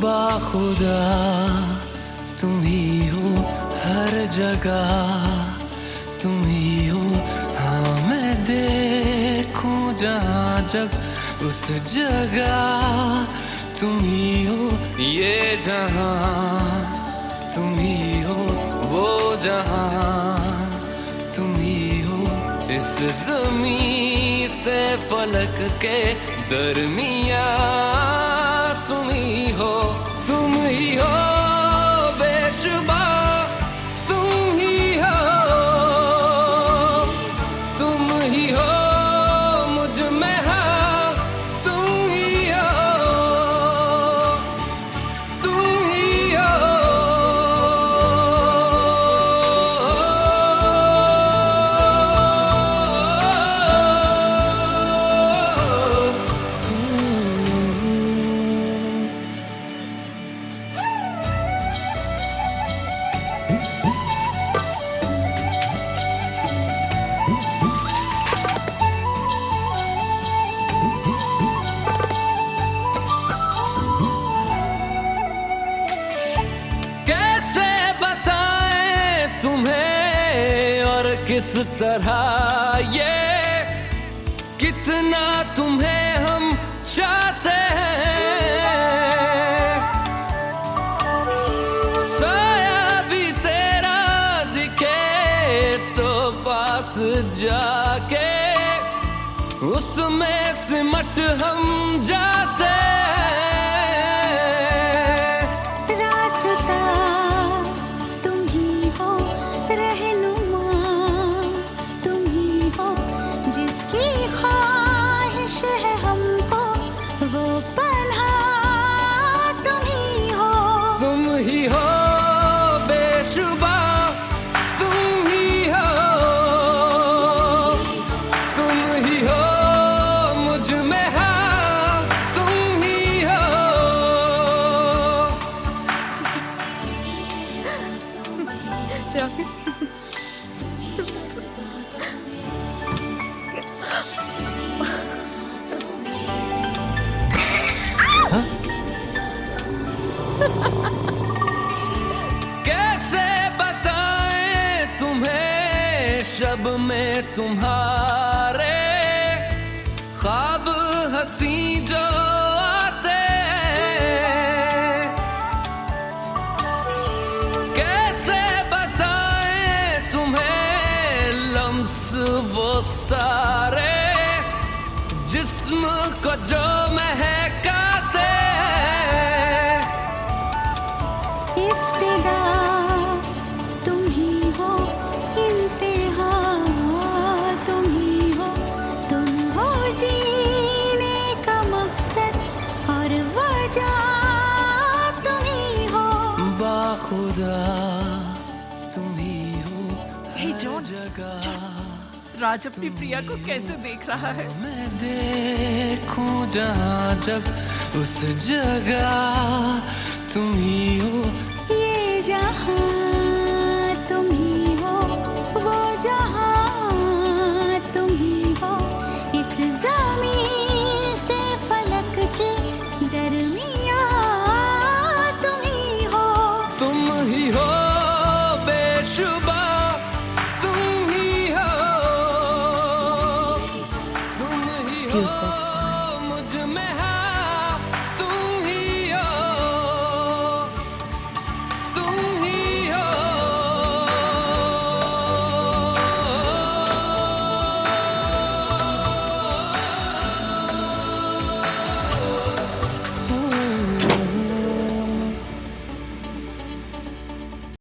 बाखुदा तुम ही हो हर जगह, तुम ही हो। हाँ मैं देखूं जहाँ जब उस जगह तुम ही हो। ये जहाँ तुम ही हो, वो जहाँ तुम ही हो। इस ज़मीं से फलक के दरमिया तुम ही हो। तुम ही हो बेशुबा, तुम ही हो, तुम ही हो मुझ में। हाँ तुम ही हो, तुम ही हो। कैसे बताएं तुम्हें और किस तरह ये, कितना तुम्हें हम चाहते हैं। साया भी तेरा दिखे तो पास जाके उसमें सिमट हम जाते हैं। रास्ता तुम ही हो, रहनुमा तुम ही हो, जिसकी ख्वाहिश है हमको वो पनाह तुम ही हो। तुम ही हो बेशुबा, तुम ही हो, तुम ही हो मुझ में। हाँ तुम ही हो। जाके कैसे बताएं तुम्हें शब में तुम्हारे ख्वाब हंसी जो आते हैं। कैसे बताएं तुम्हें लम्स वो सारे जिस्म को जो महकाते हैं। इफ्तिदा तुम ही हो, इंतहा तुम ही हो, तुम हो जीने का मकसद और वजह तुम ही हो। बाखुदा तुम ही हो हे हर जॉन, जगह। राज अपनी प्रिया को कैसे देख रहा है। मैं देखूं जहाँ जब उस जगह तुम ही हो। ये जहाँ तुम ही हो, वो जहाँ तुम ही हो। इस ज़मीं से फलक के दरमिया तुम ही हो। तुम ही हो बेशुबा, तुम ही हो, तुम ही हो। Fuse Box